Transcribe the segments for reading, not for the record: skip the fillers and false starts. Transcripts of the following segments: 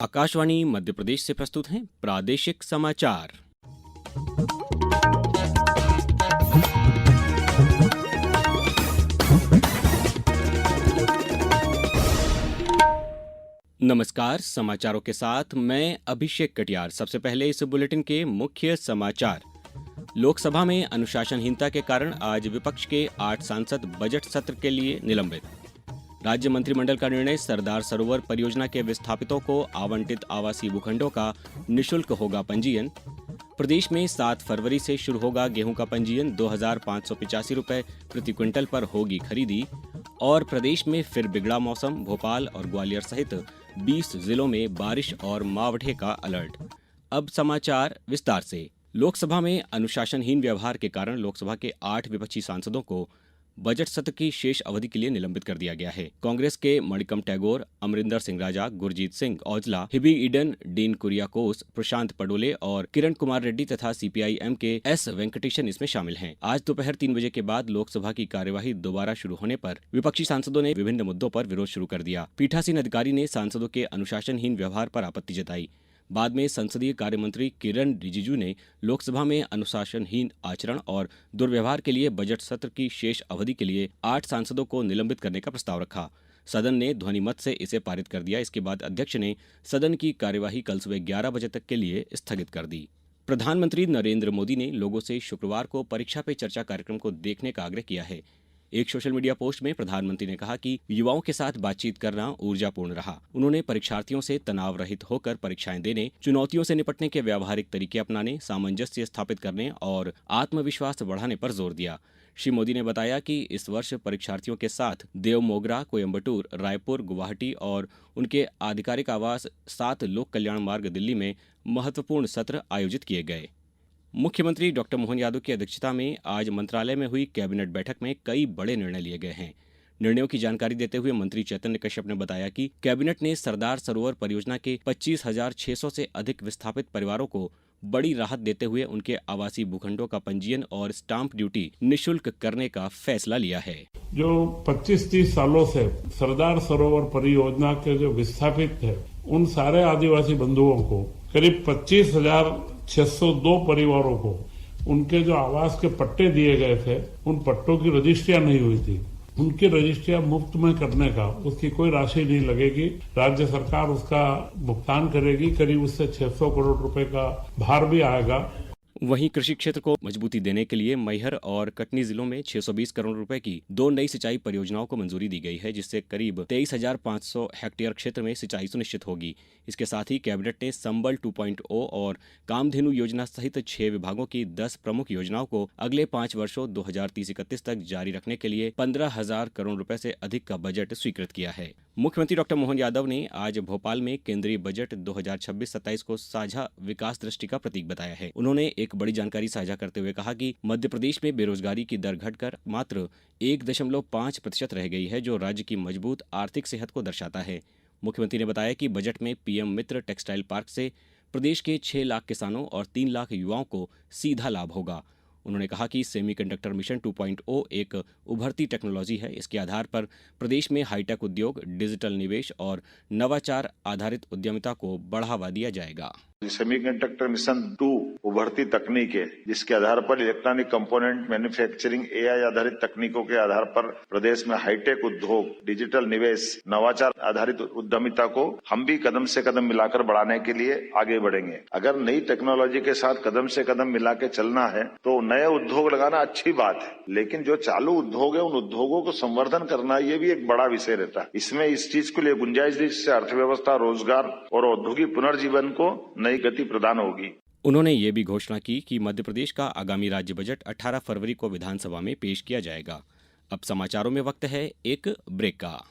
आकाशवाणी मध्य प्रदेश से प्रस्तुत हैं प्रादेशिक समाचार। नमस्कार, समाचारों के साथ मैं अभिषेक कटियार। सबसे पहले इस बुलेटिन के मुख्य समाचार। लोकसभा में अनुशासनहीनता के कारण आज विपक्ष के 8 सांसद बजट सत्र के लिए निलंबित। राज्य मंत्रिमंडल का निर्णय, सरदार सरोवर परियोजना के विस्थापितों को आवंटित आवासीय भूखंडों का निःशुल्क होगा पंजीयन। प्रदेश में 7 फरवरी से शुरू होगा गेहूं का पंजीयन, 2,585 रुपए प्रति क्विंटल पर होगी खरीदी। और प्रदेश में फिर बिगड़ा मौसम, भोपाल और ग्वालियर सहित 20 जिलों में बारिश और मावठे का अलर्ट। अब समाचार विस्तार से। लोकसभा में अनुशासनहीन व्यवहार के कारण लोकसभा के 8 विपक्षी सांसदों को बजट सत्र की शेष अवधि के लिए निलंबित कर दिया गया है। कांग्रेस के मणिकम टैगोर, अमरिंदर सिंह राजा, गुरजीत सिंह औजला, हिबी ईडन, डीन कुरियाकोस, प्रशांत पडोले और किरण कुमार रेड्डी तथा सीपीआई-एम के एस वेंकटेशन इसमें शामिल हैं। आज दोपहर 3 बजे के बाद लोकसभा की कार्यवाही दोबारा शुरू होने पर विपक्षी सांसदों ने विभिन्न मुद्दों पर विरोध शुरू कर दिया। पीठासीन अधिकारी ने सांसदों के अनुशासनहीन व्यवहार पर आपत्ति जताई। बाद में संसदीय कार्य मंत्री किरण रिजिजू ने लोकसभा में अनुशासनहीन आचरण और दुर्व्यवहार के लिए बजट सत्र की शेष अवधि के लिए 8 सांसदों को निलंबित करने का प्रस्ताव रखा। सदन ने ध्वनिमत से इसे पारित कर दिया। इसके बाद अध्यक्ष ने सदन की कार्यवाही कल सुबह 11 बजे तक के लिए स्थगित कर दी। प्रधानमंत्री नरेंद्र मोदी ने लोगों से शुक्रवार को परीक्षा पे चर्चा कार्यक्रम को देखने का आग्रह किया है। एक सोशल मीडिया पोस्ट में प्रधानमंत्री ने कहा कि युवाओं के साथ बातचीत करना ऊर्जापूर्ण रहा। उन्होंने परीक्षार्थियों से तनाव रहित होकर परीक्षाएं देने, चुनौतियों से निपटने के व्यावहारिक तरीके अपनाने, सामंजस्य स्थापित करने और आत्मविश्वास बढ़ाने पर जोर दिया। श्री मोदी ने बताया कि इस वर्ष परीक्षार्थियों के साथ देवमोगरा, कोयम्बटूर, रायपुर, गुवाहाटी और उनके आधिकारिक आवास 7 लोक कल्याण मार्ग दिल्ली में महत्वपूर्ण सत्र आयोजित किए गए। मुख्यमंत्री डॉक्टर मोहन यादव की अध्यक्षता में आज मंत्रालय में हुई कैबिनेट बैठक में कई बड़े निर्णय लिए गए हैं। निर्णयों की जानकारी देते हुए मंत्री चैतन्य कश्यप ने बताया कि कैबिनेट ने सरदार सरोवर परियोजना के 25,600 से अधिक विस्थापित परिवारों को बड़ी राहत देते हुए उनके आवासीय भूखंडों का पंजीयन और स्टाम्प ड्यूटी निःशुल्क करने का फैसला लिया है। जो 25-30 सालों से सरदार सरोवर परियोजना के जो विस्थापित थे, उन सारे आदिवासी बंधुओं को करीब 25,602 परिवारों को उनके जो आवास के पट्टे दिए गए थे, उन पट्टों की रजिस्ट्रियां नहीं हुई थी। उनकी रजिस्ट्रियां मुफ्त में करने का, उसकी कोई राशि नहीं लगेगी। राज्य सरकार उसका भुगतान करेगी। करीब उससे 600 करोड़ रुपए का भार भी आएगा। वहीं कृषि क्षेत्र को मजबूती देने के लिए मैहर और कटनी जिलों में 620 करोड़ रुपए की 2 नई सिंचाई परियोजनाओं को मंजूरी दी गई है, जिससे करीब 23,500 हेक्टेयर क्षेत्र में सिंचाई सुनिश्चित होगी। इसके साथ ही कैबिनेट ने संबल 2.0 और कामधेनु योजना सहित 6 विभागों की 10 प्रमुख योजनाओं को अगले 5 वर्षों 2030-31 तक जारी रखने के लिए 15,000 करोड़ रुपए से अधिक का बजट स्वीकृत किया है। मुख्यमंत्री डॉक्टर मोहन यादव ने आज भोपाल में केंद्रीय बजट 2026-27 को साझा विकास दृष्टि का प्रतीक बताया है। उन्होंने एक बड़ी जानकारी साझा करते हुए कहा कि मध्य प्रदेश में बेरोजगारी की दर घटकर मात्र 1.5% रह गई है, जो राज्य की मजबूत आर्थिक सेहत को दर्शाता है। मुख्यमंत्री ने बताया कि बजट में पीएम मित्र टेक्सटाइल पार्क से प्रदेश के 6 लाख किसानों और 3 लाख युवाओं को सीधा लाभ होगा। उन्होंने कहा कि सेमीकंडक्टर मिशन 2.0 एक उभरती टेक्नोलॉजी है। इसके आधार पर प्रदेश में हाईटेक उद्योग, डिजिटल निवेश और नवाचार आधारित उद्यमिता को बढ़ावा दिया जाएगा। सेमीकंडक्टर मिशन 2 उभरती तकनीक है, जिसके आधार पर इलेक्ट्रॉनिक कंपोनेंट मैन्युफैक्चरिंग, एआई आधारित तकनीकों के आधार पर प्रदेश में हाईटेक उद्योग, डिजिटल निवेश, नवाचार आधारित उद्यमिता को हम भी कदम से कदम मिलाकर बढ़ाने के लिए आगे बढ़ेंगे। अगर नई टेक्नोलॉजी के साथ कदम से कदम मिला के चलना है तो नए उद्योग लगाना अच्छी बात है, लेकिन जो चालू उद्योग है उन उद्योगों को संवर्धन करना ये भी एक बड़ा विषय रहता है। इसमें इस चीज के लिए गुंजाइश दी जिससे अर्थव्यवस्था, रोजगार और औद्योगिक पुनर्जीवन को नई गति प्रदान होगी। उन्होंने ये भी घोषणा की कि मध्य प्रदेश का आगामी राज्य बजट 18 फरवरी को विधानसभा में पेश किया जाएगा। अब समाचारों में वक्त है एक ब्रेक का।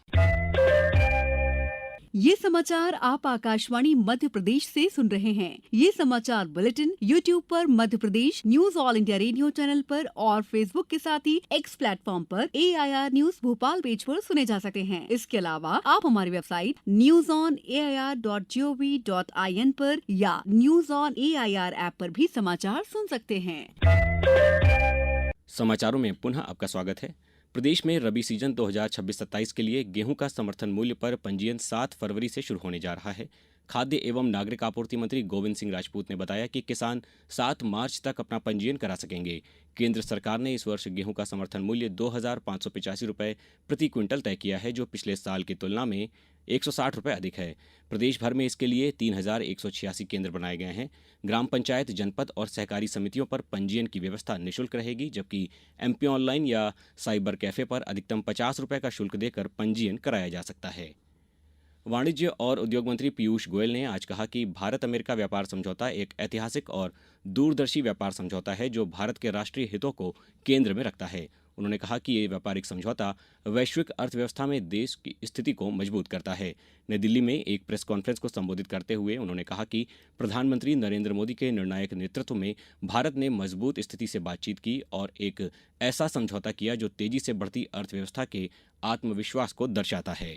ये समाचार आप आकाशवाणी मध्य प्रदेश से सुन रहे हैं। ये समाचार बुलेटिन YouTube पर Madhya Pradesh news all India radio channel पर और Facebook के साथ ही X प्लेटफॉर्म पर AIR न्यूज भोपाल पेज पर सुने जा सकते हैं। इसके अलावा आप हमारी वेबसाइट newsonair.gov.in पर या न्यूज ऑन AIR ऐप पर भी समाचार सुन सकते हैं। समाचारों में पुनः आपका स्वागत है। प्रदेश में रबी सीजन 2026-27 के लिए गेहूं का समर्थन मूल्य पर पंजीयन 7 फरवरी से शुरू होने जा रहा है। खाद्य एवं नागरिक आपूर्ति मंत्री गोविंद सिंह राजपूत ने बताया कि किसान 7 मार्च तक अपना पंजीयन करा सकेंगे। केंद्र सरकार ने इस वर्ष गेहूं का समर्थन मूल्य 2,585 रुपये प्रति क्विंटल तय किया है, जो पिछले साल की तुलना में 160 रुपये अधिक है। प्रदेश भर में इसके लिए 3,186 केंद्र बनाए गए हैं। ग्राम पंचायत, जनपद और सहकारी समितियों पर पंजीयन की व्यवस्था निःशुल्क रहेगी, जबकि एमपी ऑनलाइन या साइबर कैफे पर अधिकतम 50 रुपये का शुल्क देकर पंजीयन कराया जा सकता है। वाणिज्य और उद्योग मंत्री पीयूष गोयल ने आज कहा कि भारत अमेरिका व्यापार समझौता एक ऐतिहासिक और दूरदर्शी व्यापार समझौता है जो भारत के राष्ट्रीय हितों को केंद्र में रखता है। उन्होंने कहा कि ये व्यापारिक समझौता वैश्विक अर्थव्यवस्था में देश की स्थिति को मजबूत करता है। नई दिल्ली में एक प्रेस कॉन्फ्रेंस को संबोधित करते हुए उन्होंने कहा कि प्रधानमंत्री नरेंद्र मोदी के निर्णायक नेतृत्व में भारत ने मजबूत स्थिति से बातचीत की और एक ऐसा समझौता किया जो तेजी से बढ़ती अर्थव्यवस्था के आत्मविश्वास को दर्शाता है।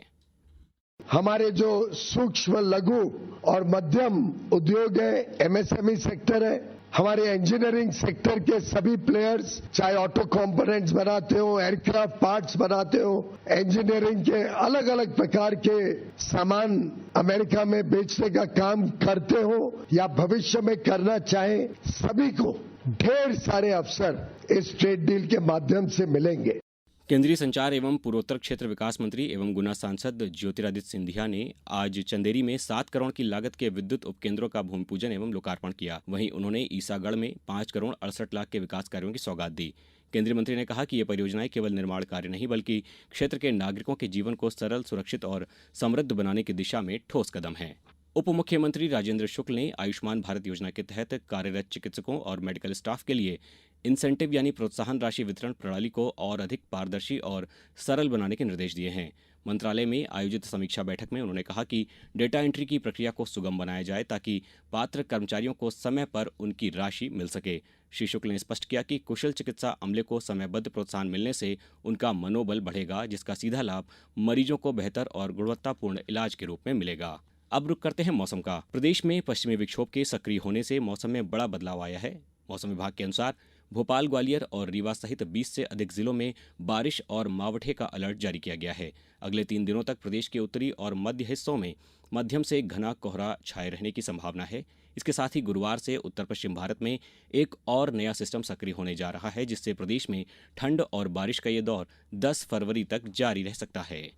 हमारे जो सूक्ष्म, लघु और मध्यम उद्योग है, एमएसएमई सेक्टर है, हमारे इंजीनियरिंग सेक्टर के सभी प्लेयर्स, चाहे ऑटो कंपोनेंट्स बनाते हो, एयरक्राफ्ट पार्ट्स बनाते हो, इंजीनियरिंग के अलग अलग प्रकार के सामान अमेरिका में बेचने का काम करते हो या भविष्य में करना चाहे, सभी को ढेर सारे अवसर इस ट्रेड डील के माध्यम से मिलेंगे। केंद्रीय संचार एवं पूर्वोत्तर क्षेत्र विकास मंत्री एवं गुना सांसद ज्योतिरादित्य सिंधिया ने आज चंदेरी में 7 करोड़ की लागत के विद्युत उपकेंद्रों का भूमि पूजन एवं लोकार्पण किया। वहीं उन्होंने ईसागढ़ में 5 करोड़ 68 लाख के विकास कार्यों की सौगात दी। केंद्रीय मंत्री ने कहा कि ये परियोजनाएं केवल निर्माण कार्य नहीं बल्कि क्षेत्र के नागरिकों के जीवन को सरल, सुरक्षित और समृद्ध बनाने की दिशा में ठोस कदम है। उप मुख्यमंत्री राजेंद्र शुक्ल ने आयुष्मान भारत योजना के तहत कार्यरत चिकित्सकों और मेडिकल स्टाफ के लिए इंसेंटिव यानी प्रोत्साहन राशि वितरण प्रणाली को और अधिक पारदर्शी और सरल बनाने के निर्देश दिए हैं। मंत्रालय में आयोजित समीक्षा बैठक में उन्होंने कहा कि डेटा एंट्री की प्रक्रिया को सुगम बनाया जाए ताकि पात्र कर्मचारियों को समय पर उनकी राशि मिल सके। श्री शुक्ल ने स्पष्ट किया कि कुशल चिकित्सा अमले को समयबद्ध प्रोत्साहन मिलने से उनका मनोबल बढ़ेगा, जिसका सीधा लाभ मरीजों को बेहतर और गुणवत्तापूर्ण इलाज के रूप में मिलेगा। अब रुक करते हैं मौसम का। प्रदेश में पश्चिमी विक्षोभ के सक्रिय होने से मौसम में बड़ा बदलाव आया है। मौसम विभाग के अनुसार भोपाल, ग्वालियर और रीवा सहित 20 से अधिक जिलों में बारिश और मावठे का अलर्ट जारी किया गया है। अगले 3 दिनों तक प्रदेश के उत्तरी और मध्य हिस्सों में मध्यम से घना कोहरा छाए रहने की संभावना है। इसके साथ ही गुरुवार से उत्तर पश्चिम भारत में एक और नया सिस्टम सक्रिय होने जा रहा है, जिससे प्रदेश में ठंड और बारिश का ये दौर 10 फरवरी तक जारी रह सकता है।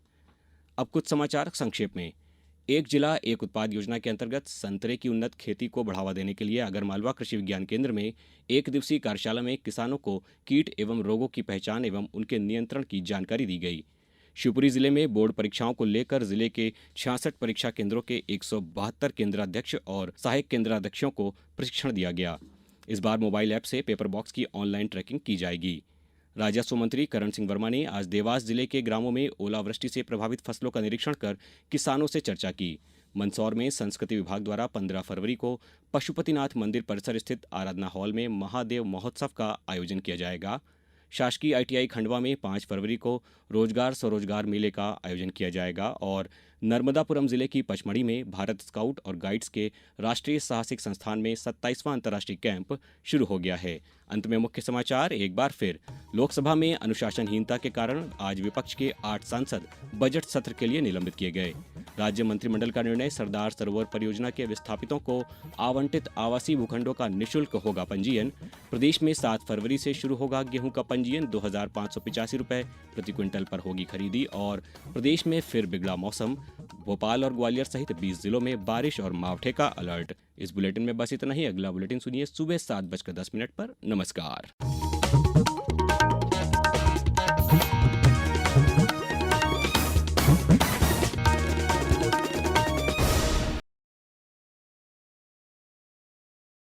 अब कुछ समाचार संक्षेप में। एक जिला एक उत्पाद योजना के अंतर्गत संतरे की उन्नत खेती को बढ़ावा देने के लिए आगरमालवा कृषि विज्ञान केंद्र में 1 दिवसीय कार्यशाला में किसानों को कीट एवं रोगों की पहचान एवं उनके नियंत्रण की जानकारी दी गई। शिवपुरी जिले में बोर्ड परीक्षाओं को लेकर जिले के 66 परीक्षा केंद्रों के 172 केंद्राध्यक्ष और सहायक केंद्राध्यक्षों को प्रशिक्षण दिया गया। इस बार मोबाइल ऐप से पेपर बॉक्स की ऑनलाइन ट्रैकिंग की जाएगी। राजस्व मंत्री करण सिंह वर्मा ने आज देवास जिले के ग्रामों में ओलावृष्टि से प्रभावित फसलों का निरीक्षण कर किसानों से चर्चा की। मंदसौर में संस्कृति विभाग द्वारा 15 फरवरी को पशुपतिनाथ मंदिर परिसर स्थित आराधना हॉल में महादेव महोत्सव का आयोजन किया जाएगा। शासकीय ITI खंडवा में 5 फरवरी को रोजगार स्वरोजगार मेले का आयोजन किया जाएगा और नर्मदापुरम जिले की पचमढ़ी में भारत स्काउट और गाइड्स के राष्ट्रीय साहसिक संस्थान में 27वां अंतर्राष्ट्रीय कैंप शुरू हो गया है। अंत में मुख्य समाचार एक बार फिर। लोकसभा में अनुशासनहीनता के कारण आज विपक्ष के 8 सांसद बजट सत्र के लिए निलंबित किए गए। राज्य मंत्रिमंडल का निर्णय, सरदार सरोवर परियोजना के विस्थापितों को आवंटित आवासीय भूखंडों का निःशुल्क होगा पंजीयन। प्रदेश में 7 फरवरी से शुरू होगा गेहूं का पंजीयन, 2,585 रुपये प्रति क्विंटल पर होगी खरीदी। और प्रदेश में फिर बिगड़ा मौसम, भोपाल और ग्वालियर सहित 20 जिलों में बारिश और मावठे का अलर्ट। इस बुलेटिन में बस इतना ही। अगला बुलेटिन सुनिए सुबह 7:10 पर। नमस्कार।